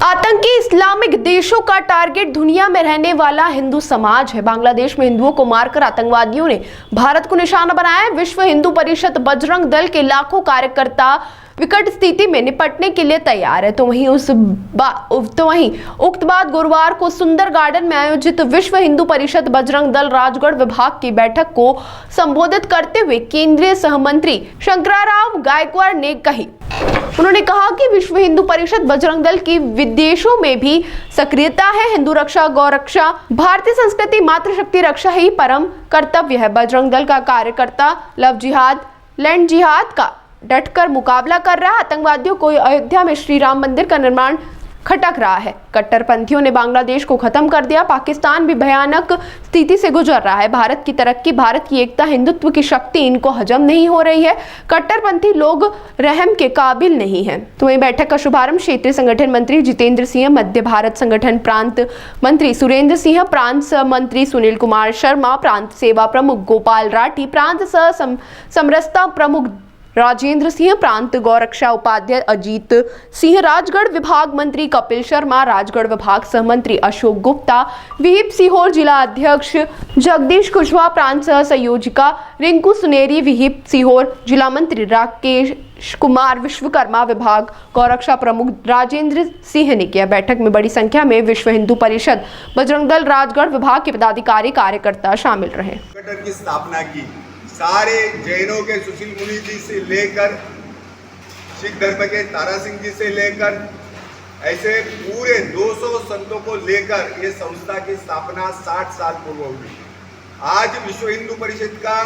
आतंकी इस्लामिक देशों का टारगेट दुनिया में रहने वाला हिंदू समाज है। बांग्लादेश में हिंदुओं को मारकर आतंकवादियों ने भारत को निशाना बनाया है। विश्व हिंदू परिषद बजरंग दल के लाखों कार्यकर्ता विकट स्थिति में निपटने के लिए तैयार है। तो वहीं उक्त बाद गुरुवार को सुंदर गार्डन में आयोजित विश्व हिंदू परिषद बजरंग दल राजगढ़ विभाग की बैठक को संबोधित करते हुए केंद्रीय सहमंत्री शंकराराव गायकवाड़ ने कही। उन्होंने कहा कि विश्व हिंदू परिषद बजरंग दल की विदेशों में भी सक्रियता है। हिंदू रक्षा, गौ रक्षा, भारतीय संस्कृति, मातृशक्ति रक्षा ही परम कर्तव्य है। बजरंग दल का कार्यकर्ता लव जिहाद, लैंड जिहाद का डटकर मुकाबला कर रहा है। आतंकवादियों को अयोध्या में श्री राम मंदिर का निर्माण खटक रहा है। कट्टरपंथियों ने बांग्लादेश को खत्म कर दिया। पाकिस्तान भी भयानक स्थिति से गुजर रहा है। भारत की तरक्की, भारत की एकता, हिंदुत्व की शक्ति इनको हजम नहीं हो रही है। कट्टरपंथी लोग रहम के काबिल नहीं है। तो वहीं बैठक का शुभारंभ क्षेत्रीय संगठन मंत्री जितेंद्र सिंह, मध्य भारत संगठन प्रांत मंत्री सुरेंद्र सिंह, प्रांत मंत्री सुनील कुमार शर्मा, प्रांत सेवा प्रमुख गोपाल राठी, प्रांत सह समरसता प्रमुख राजेंद्र सिंह, प्रांत गौरक्षा उपाध्याय अजीत सिंह, राजगढ़ विभाग मंत्री कपिल शर्मा, राजगढ़ विभाग सहमंत्री अशोक गुप्ता, विहिप सीहोर जिला अध्यक्ष जगदीश कुशवाहा, प्रांत सह संयोजिका रिंकू सुनेरी, विहिप सीहोर जिला मंत्री राकेश कुमार विश्वकर्मा, विभाग गौरक्षा प्रमुख राजेंद्र सिंह ने किया। बैठक में बड़ी संख्या में विश्व हिंदू परिषद बजरंग दल राजगढ़ विभाग के पदाधिकारी कार्यकर्ता शामिल रहे। की स्थापना की सारे जैनों के सुशील मुनि जी से लेकर सिख धर्म के तारा सिंह जी से लेकर ऐसे पूरे 200 संतों को लेकर ये संस्था की स्थापना 60 साल पूर्व हुई। आज विश्व हिंदू परिषद का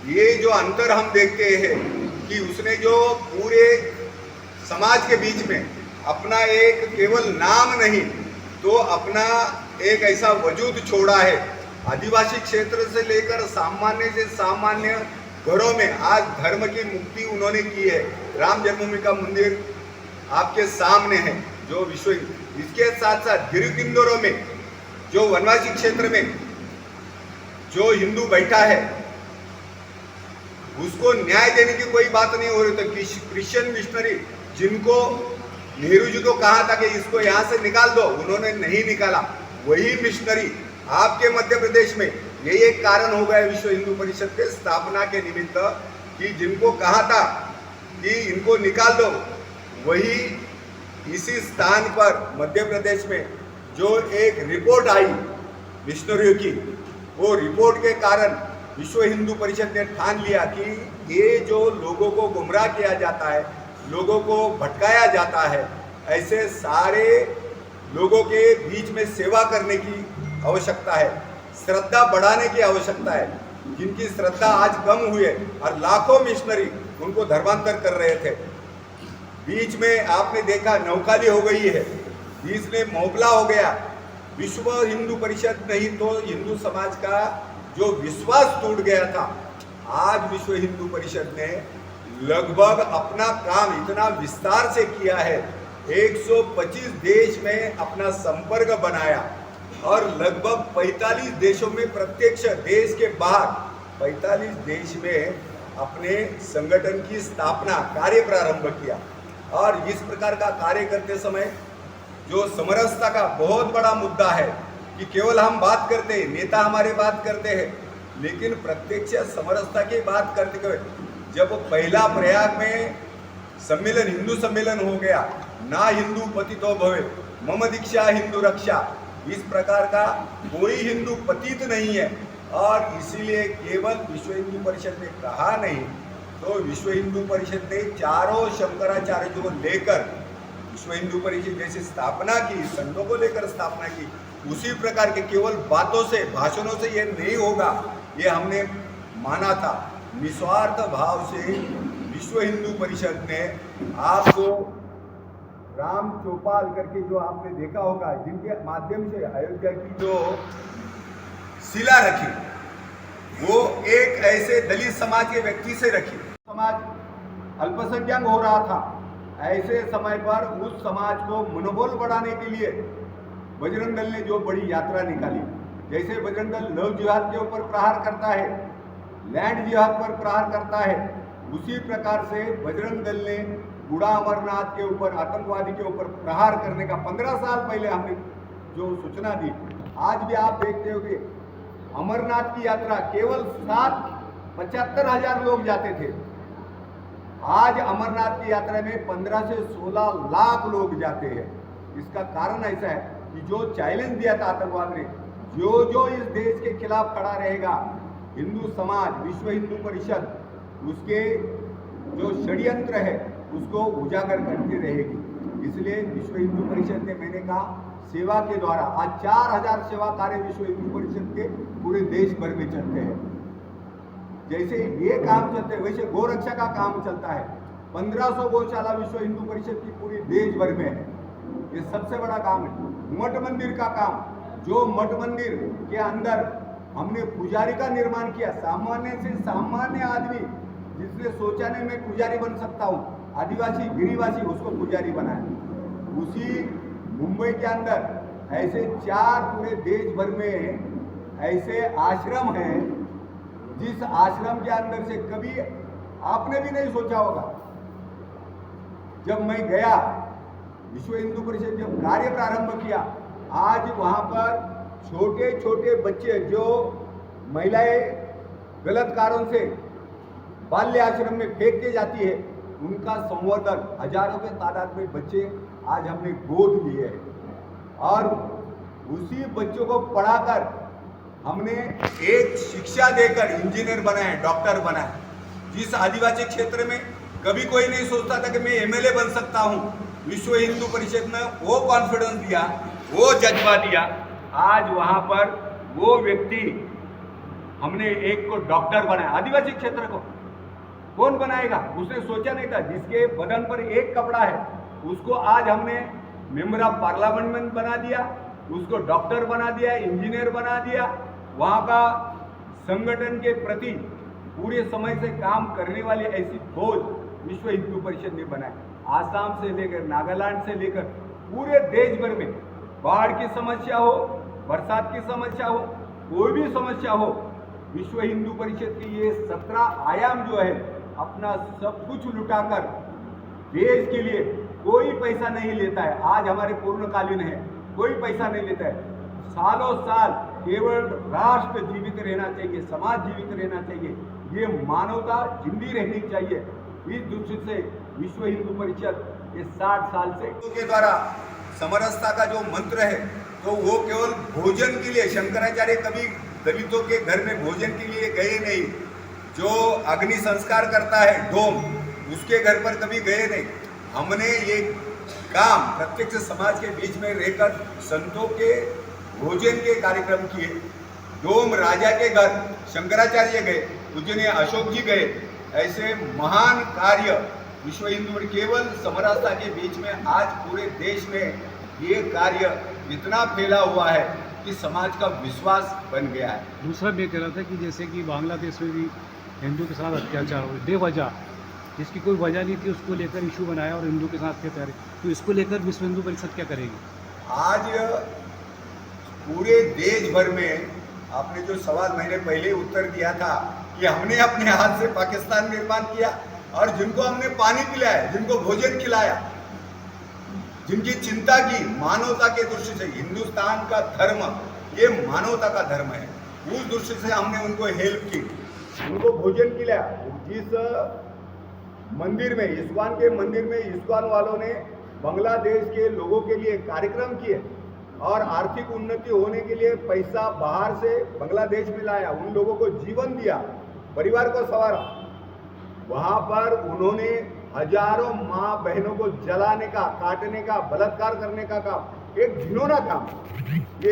ये जो अंतर हम देखते हैं कि उसने जो पूरे समाज के बीच में अपना एक केवल नाम नहीं तो अपना एक ऐसा वजूद छोड़ा है। आदिवासी क्षेत्र से लेकर सामान्य से सामान्य घरों में आज धर्म की मुक्ति उन्होंने की है। राम जन्मभूमि का मंदिर आपके सामने है जो विश्व, इसके साथ साथ गिरिकिंदोरों में जो वनवासी क्षेत्र में जो हिंदू बैठा है उसको न्याय देने की कोई बात नहीं हो रही। तो क्रिश्चियन मिशनरी जिनको नेहरू जी को कहा था कि इसको यहाँ से निकाल दो, उन्होंने नहीं निकाला। वही मिशनरी आपके मध्य प्रदेश में यही एक कारण हो गया विश्व हिंदू परिषद के स्थापना के निमित्त कि जिनको कहा था कि इनको निकाल दो, वही इसी स्थान पर मध्य प्रदेश में जो एक रिपोर्ट आई मिशनरियों की, वो रिपोर्ट के कारण विश्व हिंदू परिषद ने ठान लिया कि ये जो लोगों को गुमराह किया जाता है, लोगों को भटकाया जाता है, ऐसे सारे लोगों के बीच में सेवा करने की आवश्यकता है, श्रद्धा बढ़ाने की आवश्यकता है। जिनकी श्रद्धा आज कम हुई है और लाखों मिशनरी उनको धर्मांतर कर रहे थे। बीच में आपने देखा नौखाली हो गई है, बीच में मोहबला हो गया। विश्व हिंदू परिषद नहीं तो हिंदू समाज का जो विश्वास टूट गया था, आज विश्व हिंदू परिषद ने लगभग अपना काम इतना विस्तार से किया है। 125 देश में अपना संपर्क बनाया और लगभग 45 देशों में प्रत्यक्ष, देश के बाहर 45 देश में अपने संगठन की स्थापना कार्य प्रारंभ किया। और इस प्रकार का कार्य करते समय जो समरसता का बहुत बड़ा मुद्दा है कि केवल हम बात करते हैं, नेता हमारे बात करते हैं, लेकिन प्रत्यक्ष समरसता की बात करते हुए जब पहला प्रयाग में सम्मेलन, हिंदू सम्मेलन हो गया, ना हिंदू पतितो भवे मम दीक्षा हिंदू रक्षा, इस प्रकार का कोई हिंदू पतित नहीं है। और इसीलिए केवल विश्व हिंदू परिषद ने कहा नहीं तो विश्व हिंदू परिषद ने चारों शंकराचार्य को लेकर विश्व हिंदू परिषद जैसी स्थापना की, संतों को लेकर स्थापना की, उसी प्रकार के केवल बातों से, भाषणों से ये नहीं होगा, ये हमने माना था। निस्वार्थ भाव से विश्व हिंदू परिषद ने आपको राम चौपाल करके जो आपने देखा होगा, जिनके माध्यम से अयोध्या की जो शिला रखी, वो एक ऐसे दलित समाज के व्यक्ति से रखी। समाज अल्पसंख्यक हो रहा था, ऐसे समय पर उस समाज को मनोबल बढ़ाने के लिए बजरंग दल ने जो बड़ी यात्रा निकाली, जैसे बजरंग दल लव जिहाद के ऊपर प्रहार करता है, लैंड जिहाद पर प्रहार करता है, उसी प्रकार से बजरंग दल ने बूढ़ा अमरनाथ के ऊपर आतंकवादी के ऊपर प्रहार करने का 15 साल पहले हमने जो सूचना दी, आज भी आप देखते हो कि अमरनाथ की यात्रा केवल 75,000 लोग जाते थे। आज अमरनाथ की यात्रा में 15 से 16 लाख लोग जाते हैं। इसका कारण ऐसा है कि जो चैलेंज दिया था आतंकवाद ने, जो इस देश के खिलाफ खड़ा रहेगा, हिंदू समाज, विश्व हिंदू परिषद उसके जो षड्यंत्र है उसको उजागर करती रहेगी। इसलिए विश्व हिंदू परिषद ने, मैंने कहा, सेवा के द्वारा आज 4000 सेवा कार्य विश्व हिंदू परिषद के पूरे देश भर में चलते हैं। जैसे ये काम चलते हैं वैसे गोरक्षा का काम चलता है। 1500 गौशाला विश्व हिंदू परिषद की पूरी देश भर में है। ये सबसे बड़ा काम है। मठ मंदिर का काम, जो मठ मंदिर के अंदर हमने पुजारी का निर्माण किया, सामान्य से सामान्य आदमी जिसने सोचा नहीं मैं पुजारी बन सकता हूँ, आदिवासी गिरिवासी, उसको पुजारी बनाया। उसी मुंबई के अंदर ऐसे 4 पूरे देश भर में ऐसे आश्रम हैं जिस आश्रम के अंदर से कभी आपने भी नहीं सोचा होगा। जब मैं गया, विश्व हिंदू परिषद जब कार्य प्रारंभ किया, आज वहां पर छोटे छोटे बच्चे जो महिलाएं गलत कारणों से बाल्य आश्रम में फेंक के जाती है, उनका संवर्धन, हजारों के तादाद में बच्चे आज हमने गोद लिए हैं और उसी बच्चों को पढ़ाकर हमने एक शिक्षा देकर इंजीनियर बनाए, डॉक्टर बनाए। जिस आदिवासी क्षेत्र में कभी कोई नहीं सोचता था कि मैं एमएलए बन सकता हूं, विश्व हिंदू परिषद ने वो कॉन्फिडेंस दिया, वो जज्बा दिया। आज वहां पर वो व्यक्ति, हमने एक को डॉक्टर बनाया। आदिवासी क्षेत्र को कौन बनाएगा, उसने सोचा नहीं था। जिसके बदन पर एक कपड़ा है उसको आज हमने मेंबर ऑफ पार्लियामेंट बना दिया, उसको डॉक्टर बना दिया, इंजीनियर बना दिया। वहाँ का संगठन के प्रति पूरे समय से काम करने वाली ऐसी फौज विश्व हिंदू परिषद ने बनाई। आसाम से लेकर नागालैंड से लेकर पूरे देश भर में बाढ़ की समस्या हो, बरसात की समस्या हो, कोई भी समस्या हो, विश्व हिंदू परिषद की ये 17 आयाम जो है अपना सब कुछ लुटाकर देश के लिए कोई पैसा नहीं लेता है। आज हमारे पूर्णकालीन है, कोई पैसा नहीं लेता है। सालों साल केवल राष्ट्र जीवित रहना चाहिए, समाज जीवित रहना चाहिए, ये मानवता जिंदी रहनी चाहिए। इस दृष्टि से विश्व हिंदू परिषद ये 60 साल से के द्वारा समरसता का जो मंत्र है, तो वो केवल भोजन के लिए, शंकराचार्य कभी दलितों के घर में भोजन के लिए गए नहीं। जो अग्नि संस्कार करता है डोम, उसके घर पर कभी गए नहीं। हमने ये काम प्रत्यक्ष समाज के बीच में रहकर संतों के भोजन के कार्यक्रम किए। डोम राजा के घर शंकराचार्य गए, पूजनीय अशोक जी गए। ऐसे महान कार्य विश्व हिंदू में केवल समरसता के बीच में आज पूरे देश में ये कार्य इतना फैला हुआ है कि समाज का विश्वास बन गया है। दूसरा मैं कह रहा था कि जैसे कि बांग्लादेश में भी हिंदू के साथ अत्याचार हो, बेवजह, जिसकी कोई वजह नहीं थी, उसको लेकर इशू बनाया और हिंदू के साथ अत्याचार, तो इसको लेकर विश्व हिंदू परिषद क्या करेगी? आज पूरे देश भर में आपने जो सवाल मैंने पहले उत्तर दिया था कि हमने अपने हाथ से पाकिस्तान निर्माण किया और जिनको हमने पानी पिलाया, जिनको भोजन खिलाया, जिनकी चिंता की, मानवता के दृष्टि से, हिंदुस्तान का धर्म ये मानवता का धर्म है, उस दृष्टि से हमने उनको हेल्प की, उनको भोजन खिलाया। जिस मंदिर में, इस्कॉन के मंदिर में, इस्कॉन वालों ने बांग्लादेश के लोगों के लिए कार्यक्रम किए और आर्थिक उन्नति होने के लिए पैसा बाहर से बांग्लादेश में लाया, उन लोगों को जीवन दिया, परिवार को संवारा। वहाँ पर उन्होंने हजारों माँ बहनों को जलाने का, काटने का, बलात्कार करने का काम, एक घिनौना काम।